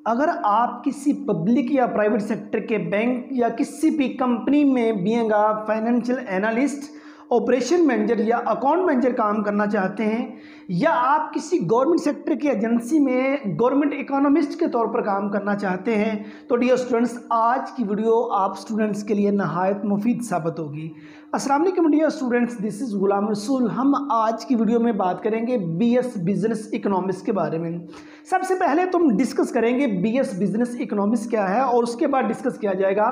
अगर आप किसी पब्लिक या प्राइवेट सेक्टर के बैंक या किसी भी कंपनी में being a financial analyst, operation manager या अकाउंट मैनेजर काम करना चाहते हैं, या आप किसी गवर्नमेंट सेक्टर की एजेंसी में गवर्नमेंट इकोनॉमिस्ट के तौर पर काम करना चाहते हैं, तो डियर स्टूडेंट्स, आज की वीडियो आप स्टूडेंट्स के लिए नहायत मुफीद साबित होगी। अस्सलाम वालेकुम dear students, this is Ghulam Rasool. हम आज की वीडियो में बात करेंगे बीएस बिजनेस इकोनॉमिक्स के बारे में। सबसे पहले तुम डिस्कस करेंगे बीएस बिजनेस इकोनॉमिक्स क्या है, और उसके बाद डिस्कस किया जाएगा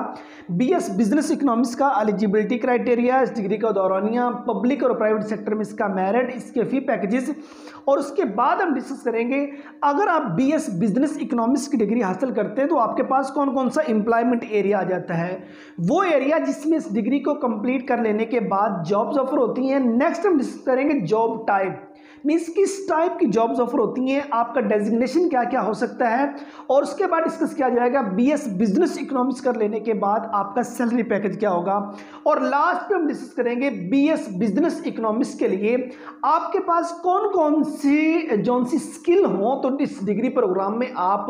बीएस बिजनेस इकोनॉमिक्स का एलिजिबिलिटी क्राइटेरिया, इस डिग्री का दौरानिया, पब्लिक और प्राइवेट सेक्टर में इसका मेरिट, इसके फी पैकेजेस, और उसके बाद हम डिस्कस करेंगे अगर आप बीएस बिजनेस इकोनॉमिक्स की डिग्री हासिल करते हैं तो आपके पास कौन कौन सा एम्प्लॉयमेंट एरिया आ जाता है, वो एरिया जिसमें इस डिग्री को कंप्लीट कर लेने के बाद जॉब्स ऑफर होती हैं। नेक्स्ट हम डिस्कस करेंगे जॉब टाइप, मीन्स किस टाइप की जॉब्स ऑफर होती हैं, आपका डेजिग्नेशन क्या क्या हो सकता है, और उसके बाद डिस्कस किया जाएगा बीएस बिजनेस इकोनॉमिक्स कर लेने के बाद आपका सैलरी पैकेज क्या होगा, और लास्ट पे हम डिस्कस करेंगे बीएस बिजनेस इकोनॉमिक्स के लिए आपके पास कौन कौन सी स्किल हो तो इस डिग्री प्रोग्राम में आप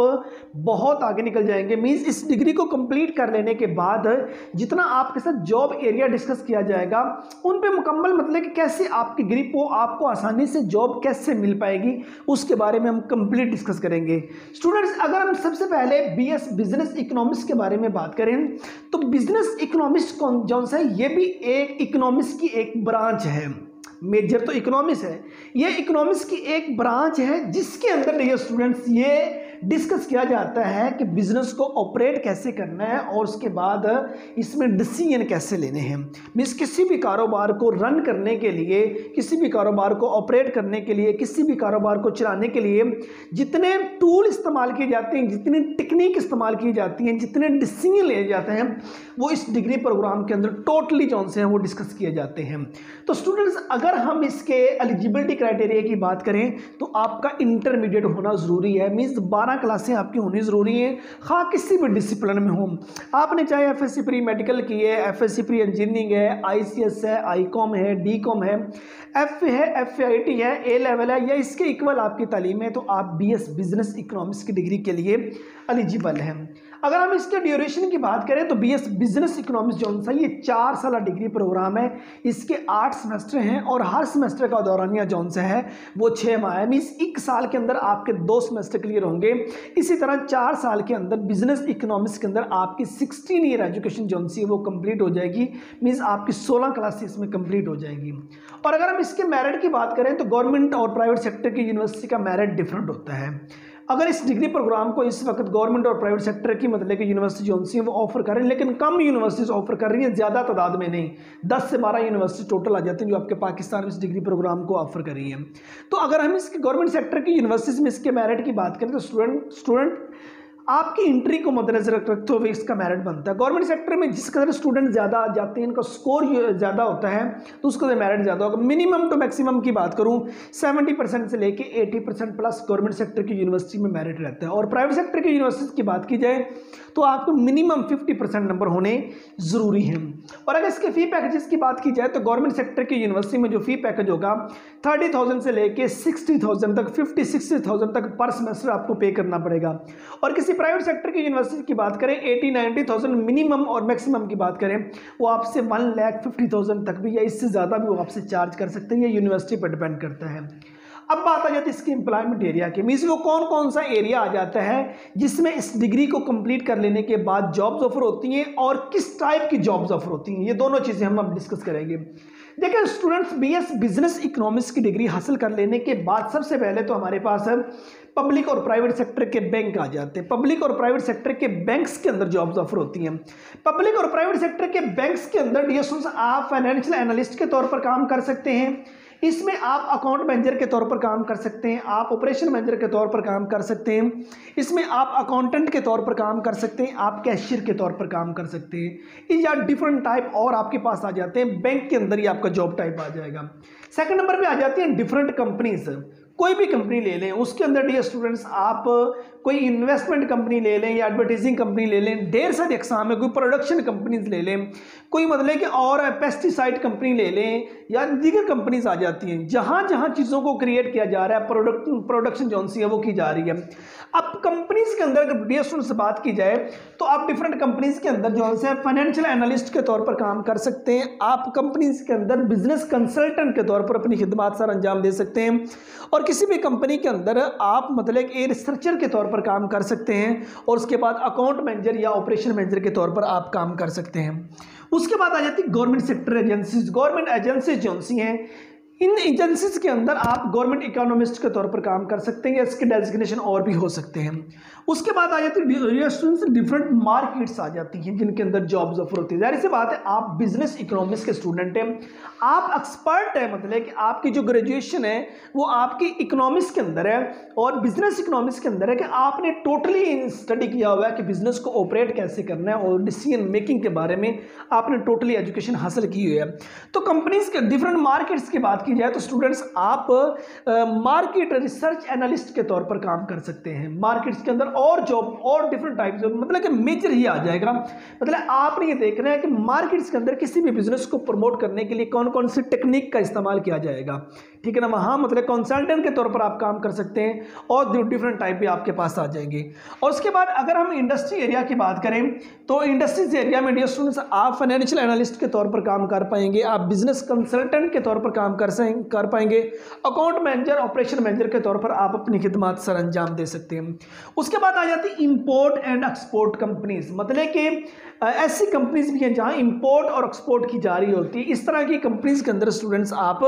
बहुत आगे निकल जाएंगे। मीन्स इस डिग्री को कंप्लीट कर लेने के बाद जितना आपके साथ जॉब एरिया डिस्कस किया जाएगा उन पे मुकम्मल मतलब कि कैसे आपकी ग्रिप हो, आपको आसानी से जॉब कैसे मिल पाएगी, उसके बारे में हम कंप्लीट डिस्कस करेंगे। स्टूडेंट्स, अगर हम सबसे पहले बीएस बिजनेस इकोनॉमिक्स के बारे में बात करें तो बिजनेस इकोनॉमिक्स कौन सा है, ये भी एक इकोनॉमिक्स की एक ब्रांच है। मेजर तो इकोनॉमिक्स है, ये इकोनॉमिक्स की एक ब्रांच है जिसके अंदर ये स्टूडेंट्स ये डिस्कस किया जाता है कि बिजनेस को ऑपरेट कैसे करना है और उसके बाद इसमें डिसीजन कैसे लेने हैं। मीन्स किसी भी कारोबार को रन करने के लिए, किसी भी कारोबार को ऑपरेट करने के लिए, किसी भी कारोबार को चलाने के लिए जितने टूल इस्तेमाल किए जाते हैं, जितनी टेक्निक इस्तेमाल की जाती हैं, जितने डिसीजन लिए जाते हैं, वो इस डिग्री प्रोग्राम के अंदर टोटली जो से हैं वो डिस्कस किए जाते हैं। तो स्टूडेंट्स, अगर हम इसके एलिजिबिलिटी क्राइटेरिया की बात करें तो आपका इंटरमीडिएट होना ज़रूरी है। मीन्स 12 क्लासें आपकी होनी ज़रूरी है, हाँ किसी भी डिसिप्लिन में हो। आपने चाहे एफएससी प्री मेडिकल की है, एफएससी प्री इंजीनियरिंग है, आईसीएस है, आईकॉम है, डीकॉम है, एफ है, एफआईटी है, ए लेवल है, या इसके इक्वल आपकी तालीम है, तो आप बीएस बिजनेस इकोनॉमिक्स की डिग्री के लिए एलिजिबल हैं। अगर हम इसके ड्यूरेशन की बात करें तो बीएस बिजनेस इकोनॉमिक्स जो सा ये 4 साल डिग्री प्रोग्राम है, इसके 8 सेमेस्टर हैं और हर सेमेस्टर का दौरानिया जो सा है वो 6 माह है। मीन्स 1 साल के अंदर आपके 2 सेमेस्टर क्लियर होंगे। इसी तरह 4 साल के अंदर बिजनेस इकोनॉमिक्स के अंदर आपकी 16 ईयर एजुकेशन जो सी है वो कंप्लीट हो जाएगी। मीन्स आपकी 16 क्लासेस में कंप्लीट हो जाएगी। और अगर हम इसके मेरिट की बात करें तो गवर्नमेंट और प्राइवेट सेक्टर की यूनिवर्सिटी का मेरिट डिफरेंट होता है। अगर इस डिग्री प्रोग्राम को इस वक्त गवर्नमेंट और प्राइवेट सेक्टर की मतलब कि यूनिवर्सिटी जो सी है वो ऑफर कर रही है, लेकिन कम यूनिवर्सिटीज ऑफर कर रही हैं, ज़्यादा तादाद में नहीं, 10 से 12 यूनिवर्सिटी टोटल आ जाती हैं जो आपके पाकिस्तान में इस डिग्री प्रोग्राम को ऑफर कर रही हैं। तो अगर हम इसके गवर्नमेंट सेक्टर की यूनिवर्सिटीज में इसके मेरिट की बात करें तो स्टूडेंट आपकी एंट्री को मद्देनजर रखते हुए इसका मेरिट बनता है। गवर्नमेंट सेक्टर में जिस कदर स्टूडेंट ज़्यादा आ जाते हैं, इनका स्कोर ज़्यादा होता है, तो उसका मेरिट ज़्यादा होगा। मिनिमम टू मैक्सिमम की बात करूं 70% से लेके 80% प्लस गवर्नमेंट सेक्टर की यूनिवर्सिटी में मेरिट रहता है। और प्राइवेट सेक्टर की यूनिवर्सिटी की बात की जाए तो आपको मिनिमम 50% नंबर होने ज़रूरी हैं। और अगर इसके फ़ी पैकेजेस की बात की जाए तो गवर्नमेंट सेक्टर की यूनिवर्सिटी में जो फ़ी पैकेज होगा 30,000 से लेके 60,000 तक, 50-60,000 तक पर सेमेस्टर आपको पे करना पड़ेगा। और किसी प्राइवेट सेक्टर की यूनिवर्सिटी की बात करें 80-90,000 मिनिमम, और मैक्सिमम की बात करें वो आपसे 1,50,000 तक भी या इससे ज़्यादा भी वो आपसे चार्ज कर सकते हैं। ये यूनिवर्सिटी पर डिपेंड करता है। अब बात आ जाती है इसके एम्प्लॉयमेंट एरिया की। मीन्स वो कौन कौन सा एरिया आ जाता है जिसमें इस डिग्री को कंप्लीट कर लेने के बाद जॉब्स ऑफर होती हैं और किस टाइप की जॉब्स ऑफर होती हैं, ये दोनों चीज़ें हम अब डिस्कस करेंगे। देखिए स्टूडेंट्स, बीएस बिजनेस इकोनॉमिक्स की डिग्री हासिल कर लेने के बाद सबसे पहले तो हमारे पास है पब्लिक और प्राइवेट सेक्टर के बैंक आ जाते हैं। पब्लिक और प्राइवेट सेक्टर के बैंक्स के अंदर जॉब्स ऑफर होती हैं। पब्लिक और प्राइवेट सेक्टर के बैंक्स के अंदर डियर स्टूडेंट्स आप फाइनेंशियल एनालिस्ट के तौर पर काम कर सकते हैं। इसमें आप अकाउंट मैनेजर के तौर पर काम कर सकते हैं, आप ऑपरेशन मैनेजर के तौर पर काम कर सकते हैं, इसमें आप अकाउंटेंट के तौर पर काम कर सकते हैं, आप कैशियर के तौर पर काम कर सकते हैं, या डिफरेंट टाइप और आपके पास आ जाते हैं। बैंक के अंदर ही आपका जॉब टाइप आ जाएगा। सेकंड नंबर पे आ जाती हैं डिफरेंट कंपनीज। कोई भी कंपनी ले लें, उसके अंदर डियर स्टूडेंट्स आप कोई इन्वेस्टमेंट कंपनी ले लें या एडवर्टाइजिंग कंपनी ले लें, ढेर सारी एग्जाम है, कोई प्रोडक्शन कंपनीज ले लें, कोई मतलब कि और पेस्टिसाइड कंपनी ले लें या दीगर कंपनीज आ जाती हैं। जहाँ जहाँ चीज़ों को क्रिएट किया जा रहा है, प्रोडक्शन जौन सी है वो की जा रही है। अब कंपनीज के अंदर अगर डियर स्टूडेंट्स से बात की जाए तो आप डिफरेंट कंपनीज के अंदर जो है फाइनेंशियल एनालिस्ट के तौर पर काम कर सकते हैं, आप कंपनीज के अंदर बिजनेस कंसल्टेंट के तौर पर अपनी खिदमत सर अंजाम दे सकते हैं, और किसी भी कंपनी के अंदर आप मतलब एक रिसर्चर के तौर पर काम कर सकते हैं, और उसके बाद अकाउंट मैनेजर या ऑपरेशन मैनेजर के तौर पर आप काम कर सकते हैं। उसके बाद आ जाती है government sector agencies. Government agencies जो सी हैं, इन एजेंसीज के अंदर आप गवर्नमेंट इकोनॉमिस्ट के तौर पर काम कर सकते हैं, इसके डेजिग्नेशन और भी हो सकते हैं। उसके बाद आ जाती है डिफरेंट मार्केट्स आ जाती हैं जिनके अंदर जॉब्स ऑफर होती है। जाहिर सी बात है, आप बिजनेस इकोनॉमिक्स के स्टूडेंट हैं, आप एक्सपर्ट है, मतलब कि आपकी जो ग्रेजुएशन है वो आपकी इकोनॉमिक्स के अंदर है और बिजनेस इकोनॉमिक्स के अंदर है कि आपने टोटली स्टडी किया हुआ है कि बिजनेस को ऑपरेट कैसे करना है और डिसीजन मेकिंग के बारे में आपने टोटली एजुकेशन हासिल की हुई है। तो कंपनीज के डिफरेंट मार्केट्स की बात की जाए तो स्टूडेंट्स आप मार्केट रिसर्च एनालिस्ट के तौर पर काम कर सकते हैं। मार्केट्स के अंदर और जॉब और डिफरेंट टाइप्स, मतलब कि मेजर ही आ जाएगा। मतलब आपने ये देखना है कि मार्केट्स के अंदर किसी भी बिजनेस को प्रमोट करने के लिए कौन कौन सी टेक्निक का इस्तेमाल किया जाएगा, ठीक है ना। वहाँ मतलब कंसल्टेंट के तौर पर आप काम कर सकते हैं और डिफरेंट टाइप भी आपके पास आ जाएंगे। और उसके बाद अगर हम इंडस्ट्री एरिया की बात करें तो इंडस्ट्रीज एरिया में डियर स्टूडेंट्स आप फाइनेंशियल एनालिस्ट के तौर पर काम कर पाएंगे, आप बिजनेस कंसल्टेंट के तौर पर काम कर पाएंगे, अकाउंट मैनेजर, ऑपरेशन मैनेजर के तौर पर आप अपनी खिदमत सर अंजाम दे सकते हैं। उसके बाद आ जाती है इंपोर्ट एंड एक्सपोर्ट कंपनीज, मतलब कि ऐसी कंपनीज भी हैं जहां इंपोर्ट और एक्सपोर्ट की जा रही होती है। इस तरह की कंपनीज के अंदर स्टूडेंट्स आप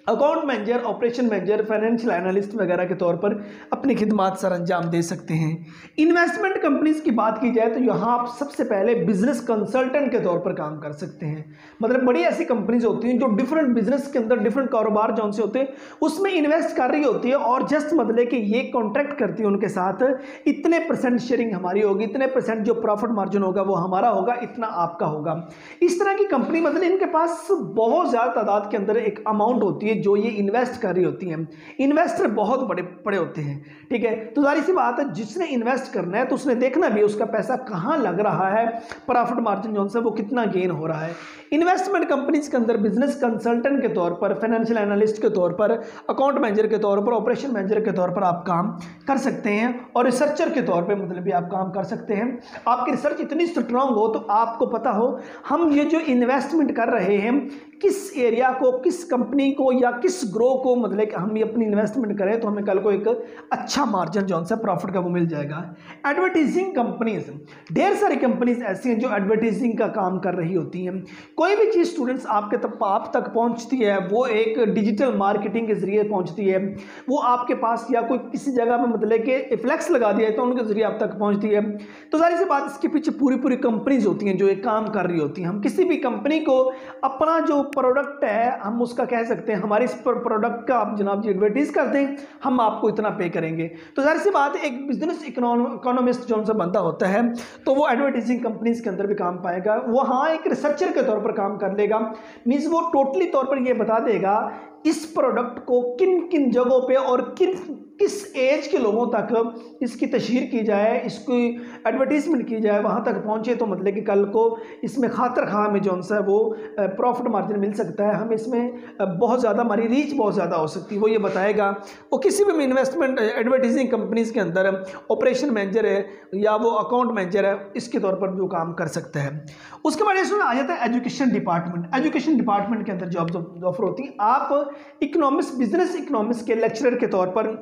account manager, operation manager, financial analyst वगैरह के तौर पर अपनी खिदमत सर अंजाम दे सकते हैं। इन्वेस्टमेंट कंपनीज की बात की जाए तो यहाँ आप सबसे पहले बिजनेस कंसल्टेंट के तौर पर काम कर सकते हैं। मतलब बड़ी ऐसी कंपनीज होती हैं जो डिफरेंट बिजनेस के अंदर डिफरेंट कारोबार जो से होते हैं उसमें इन्वेस्ट कर रही होती है और जस्ट मतलब कि ये कॉन्ट्रैक्ट करती है उनके साथ, इतने % शेयरिंग हमारी होगी, इतने % जो प्रॉफिट मार्जिन होगा वो हमारा होगा, इतना आपका होगा। इस तरह की कंपनी मतलब इनके पास बहुत ज़्यादा तादाद के अंदर एक अमाउंट होती है जो ये इन्वेस्ट कर रही होती हैं। इन्वेस्टर बहुत बड़े बड़े होते हैं, ठीक है। तो जाहिर सी बात है, जिसने इन्वेस्ट करना है तो उसने देखना भी उसका पैसा कहाँ लग रहा है, प्रॉफिट मार्जिन जो है वो कितना गेन हो रहा है। इन्वेस्टमेंट कंपनीज के अंदर बिजनेस कंसल्टेंट के तौर पर, फाइनेंशियल एनालिस्ट के तौर पर, अकाउंट मैनेजर के तौर पर, ऑपरेशन मैनेजर के तौर पर आप काम कर सकते हैं और रिसर्चर के तौर पर मतलब भी आप काम कर सकते हैं। आपकी रिसर्च इतनी स्ट्रांग हो तो आपको पता हो हम ये जो इन्वेस्टमेंट कर रहे हैं किस एरिया को, किस कंपनी को या किस ग्रो को, मतलब कि हम ये अपनी इन्वेस्टमेंट करें तो हमें कल को एक अच्छा मार्जिन जो है प्रॉफिट का वो मिल जाएगा। एडवर्टाइजिंग कंपनीज, ढेर सारी कंपनीज ऐसी हैं जो एडवर्टाइजिंग का काम कर रही होती हैं। कोई भी चीज़ स्टूडेंट्स आप तक पहुंचती है वो एक डिजिटल मार्केटिंग के जरिए पहुंचती है, वो आपके पास या कोई किसी जगह पे मतलब कि फ्लैक्स लगा दिया है तो उनके जरिए आप तक पहुंचती है। तो जाहिर सी बात इसके पीछे पूरी कंपनीज होती हैं जो एक काम कर रही होती हैं। हम किसी भी कंपनी को अपना जो प्रोडक्ट है हम उसका कह सकते हैं हमारे इस प्रोडक्ट का आप जनाब जी एडवर्टाइज कर दें, हम आपको इतना पे करेंगे। तो जाहिर सी बात है एक बिजनेस इकोनॉमिस्ट जो उनसे बनता होता है तो वो एडवर्टाइजिंग कंपनीज के अंदर भी काम पाएगा। वो हाँ एक रिसर्चर के तौर पर काम कर लेगा, मीन्स वो टोटली तौर पर ये बता देगा इस प्रोडक्ट को किन किन जगहों पे और किस एज के लोगों तक इसकी तशहीर की जाए, इसकी एडवर्टीजमेंट की जाए, वहाँ तक पहुँचे तो मतलब कि कल को इसमें खातर खा में जो है वो प्रॉफिट मार्जिन मिल सकता है, हमें इसमें बहुत ज़्यादा हमारी रीच बहुत ज़्यादा हो सकती है, वो ये बताएगा। वो किसी भी इन्वेस्टमेंट एडवर्टाइजिंग कंपनीज़ के अंदर ऑपरेशन मैनेजर है या वो अकाउंट मैनेजर है, इसके तौर पर जो काम कर सकता है। उसके बाद इसमें आ जाता है एजुकेशन डिपार्टमेंट। एजुकेशन डिपार्टमेंट के अंदर जॉब ऑफर होती है। आप इकोनॉमिक्स, बिजनेस इकोनॉमिक्स के लेक्चरर के तौर पर,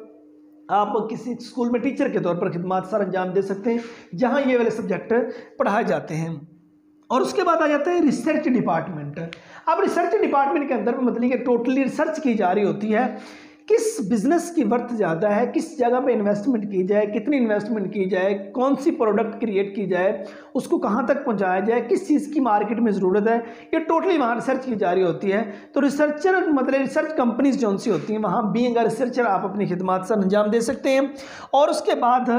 आप किसी स्कूल में टीचर के तौर पर खिदमत सर अंजाम दे सकते हैं जहां ये वाले सब्जेक्ट पढ़ाए जाते हैं। और उसके बाद आ जाता है रिसर्च डिपार्टमेंट। अब रिसर्च डिपार्टमेंट के अंदर मतलब कि टोटली रिसर्च की जा रही होती है, किस बिजनेस की वर्थ ज़्यादा है, किस जगह पे इन्वेस्टमेंट की जाए, कितनी इन्वेस्टमेंट की जाए, कौन सी प्रोडक्ट क्रिएट की जाए, उसको कहाँ तक पहुँचाया जाए, किस चीज़ की मार्केट में ज़रूरत है, ये टोटली वहाँ रिसर्च की जा रही होती है। तो रिसर्चर मतलब रिसर्च कंपनीज जो सी होती हैं वहाँ बीइंग अ रिसर्चर आप अपनी खिदमत से अंजाम दे सकते हैं। और उसके बाद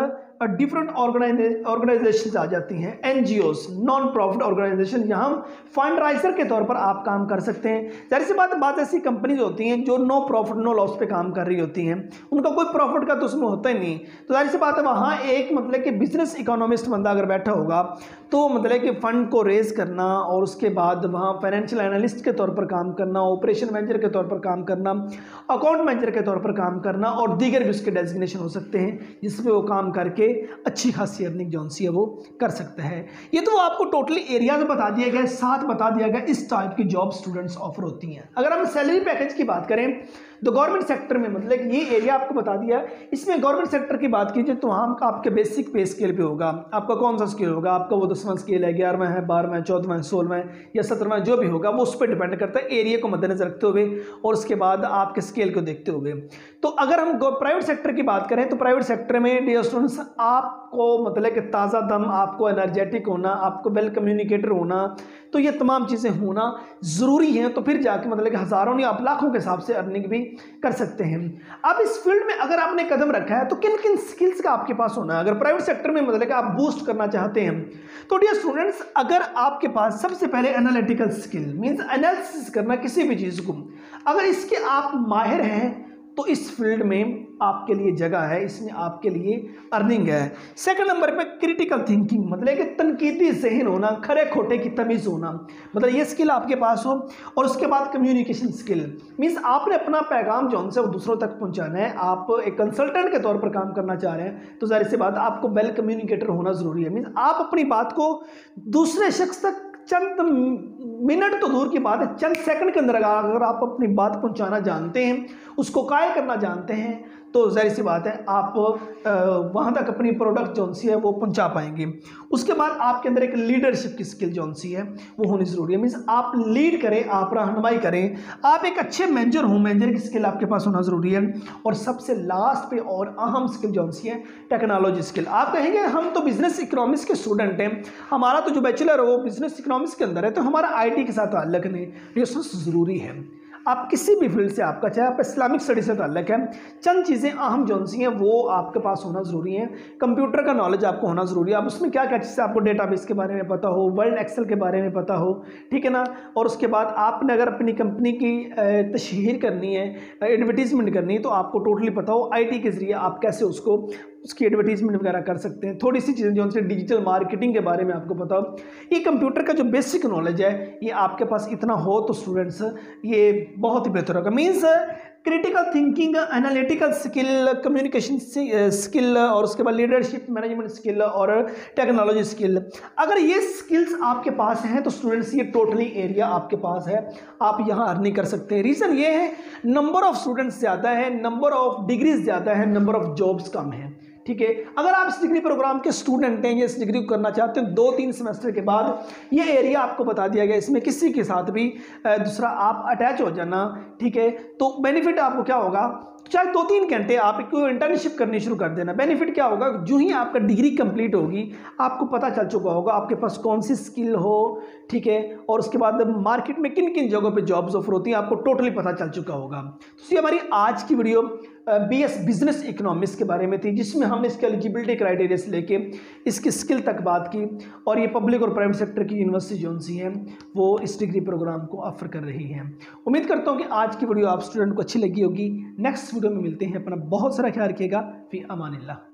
डिफरेंट ऑर्गेनाइजेशन आ जाती हैं, एनजीओस, नॉन प्रॉफिट ऑर्गेनाइजेशन। यहाँ फंड राइजर के तौर पर आप काम कर सकते हैं। जाहिर सी बात ऐसी कंपनीज होती हैं जो नो प्रॉफिट नो लॉस पे काम कर रही होती हैं, उनका कोई प्रॉफिट का तो उसमें होता ही नहीं। तो जाहिर सी बात है वहाँ एक मतलब कि बिजनेस इकोनॉमिस्ट बंदा अगर बैठा होगा तो मतलब कि फंड को रेज करना और उसके बाद वहाँ फाइनेंशियल एनालिस्ट के तौर पर काम करना, ऑपरेशन मैनेजर के तौर पर काम करना, अकाउंट मैनेजर के तौर पर काम करना और दीगर भी उसके डेजिग्नेशन हो सकते हैं जिसमें वो काम करके अच्छी खासी अर्निंग जो सी है वो कर सकता है। ये तो आपको टोटली एरियाज बता दिया गया, साथ बता दिया गया इस टाइप की जॉब स्टूडेंट्स ऑफर होती हैं। अगर हम सैलरी पैकेज की बात करें तो गवर्नमेंट सेक्टर में मतलब ये एरिया आपको बता दिया, इसमें गवर्नमेंट सेक्टर की बात कीजिए तो वहाँ आपके बेसिक पे स्केल पे होगा। आपका कौन सा स्केल होगा, आपका वो 10वां स्केल है, 11वां है, 12वां, 14वां, 16वां या 17वां, जो भी होगा वो उस पर डिपेंड करता है एरिया को मद्देनजर रखते हुए और उसके बाद आपके स्केल को देखते हुए। तो अगर हम प्राइवेट सेक्टर की बात करें तो प्राइवेट सेक्टर में डियर स्टूडेंट्स आपको मतलब कि ताज़ा दम, आपको एनर्जेटिक होना, आपको वेल कम्युनिकेटर होना, तो ये तमाम चीज़ें होना ज़रूरी हैं। तो फिर जाके मतलब कि हज़ारों या आप लाखों के हिसाब से अर्निंग भी कर सकते हैं। अब इस फील्ड में अगर आपने कदम रखा है तो किन किन स्किल्स का आपके पास होना है। अगर प्राइवेट सेक्टर में मतलब कि आप बूस्ट करना चाहते हैं तो डियर स्टूडेंट्स अगर आपके पास सबसे पहले एनालिटिकल स्किल मींस एनालिसिस करना किसी भी चीज़ को, अगर इसके आप माहिर हैं तो इस फील्ड में आपके लिए जगह है, इसमें आपके लिए अर्निंग है। सेकंड नंबर पे क्रिटिकल थिंकिंग मतलब कि तनकीदी ज़हन होना, खरे खोटे की तमीज़ होना, मतलब ये स्किल आपके पास हो। और उसके बाद कम्युनिकेशन स्किल मीन्स आपने अपना पैगाम जो उनसे वो दूसरों तक पहुंचाना है। आप एक कंसल्टेंट के तौर पर काम करना चाह रहे हैं तो जाहिर सी बात आपको वेल कम्युनिकेटर होना ज़रूरी है। मीन्स आप अपनी बात को दूसरे शख्स तक चंद मिनट तो दूर की बात है, चंद सेकंड के अंदर अगर आप अपनी बात पहुंचाना जानते हैं, उसको कायल करना जानते हैं तो जाहिर सी बात है आप वहाँ तक अपनी प्रोडक्ट जो सी है वो पहुँचा पाएंगे। उसके बाद आपके अंदर एक लीडरशिप की स्किल जो सी है वो होनी ज़रूरी है। मीन्स आप लीड करें, आप रहनुमाई करें, आप एक अच्छे मैनेजर हों, मैनेजर की स्किल आपके पास होना ज़रूरी है। और सबसे लास्ट पे और अहम स्किल जो सी है टेक्नोलॉजी स्किल। आप कहेंगे हम तो बिजनेस इकोनॉमिक्स के स्टूडेंट हैं, हमारा तो जो बैचलर है वो बिजनेस इकोनॉमिक्स के अंदर है, तो हमारा IT के साथ ताल्लुक नहीं, ये ज़रूरी है। आप किसी भी फील्ड से आपका, चाहे आप इस्लामिक स्टडी से ताल्लुक है, चंद चीज़ें अहम जो सी हैं वो आपके पास होना ज़रूरी है। कंप्यूटर का नॉलेज आपको होना ज़रूरी है, आप उसमें क्या क्या चीज़ें, आपको डेटाबेस के बारे में पता हो, वर्ड एक्सेल के बारे में पता हो, ठीक है ना। और उसके बाद आपने अगर अपनी कंपनी की तशहीर करनी है, एडवर्टीजमेंट करनी है, तो आपको टोटली पता हो IT के ज़रिए आप कैसे उसकी एडवर्टीजमेंट वगैरह कर सकते हैं। थोड़ी सी चीज़ें जो उनसे डिजिटल मार्केटिंग के बारे में आपको पता हो, ये कंप्यूटर का जो बेसिक नॉलेज है ये आपके पास इतना हो तो स्टूडेंट्स ये बहुत ही बेहतर होगा। Means critical thinking, analytical skill, communication skill और उसके बाद लीडरशिप मैनेजमेंट स्किल और टेक्नोलॉजी स्किल, अगर ये स्किल्स आपके पास हैं तो स्टूडेंट्स ये टोटली एरिया आपके पास है, आप यहाँ अर्निंग कर सकते हैं। रीज़न ये है नंबर ऑफ स्टूडेंट्स ज़्यादा है, नंबर ऑफ डिग्रीज ज़्यादा है, नंबर ऑफ जॉब्स कम है, ठीक है। अगर आप इस डिग्री प्रोग्राम के स्टूडेंट हैं या इस डिग्री को करना चाहते हैं 2-3 सेमेस्टर के बाद ये एरिया आपको बता दिया गया, इसमें किसी के साथ भी दूसरा आप अटैच हो जाना, ठीक है। तो बेनिफिट आपको क्या होगा, चाहे 2-3 घंटे आप कोई इंटर्नशिप करनी शुरू कर देना। बेनिफिट क्या होगा, जो ही आपका डिग्री कंप्लीट होगी आपको पता चल चुका होगा आपके पास कौन सी स्किल हो, ठीक है। और उसके बाद मार्केट में किन किन जगहों पे जॉब्स ऑफर होती हैं आपको टोटली पता चल चुका होगा। तो ये हमारी आज की वीडियो BS बिजनेस इकोनॉमिक्स के बारे में थी, जिसमें हमने इसके एलिजिबिलिटी क्राइटेरिया से लेके इसकी स्किल तक बात की। और ये पब्लिक और प्राइवेट सेक्टर की यूनिवर्सिटी जो सी हैं वो इस डिग्री प्रोग्राम को ऑफर कर रही हैं। उम्मीद करता हूँ कि आज की वीडियो आप स्टूडेंट को अच्छी लगी होगी। नेक्स्ट वीडियो में मिलते हैं, अपना बहुत सारा ख्याल रखिएगा। फी अमानिल्लाह।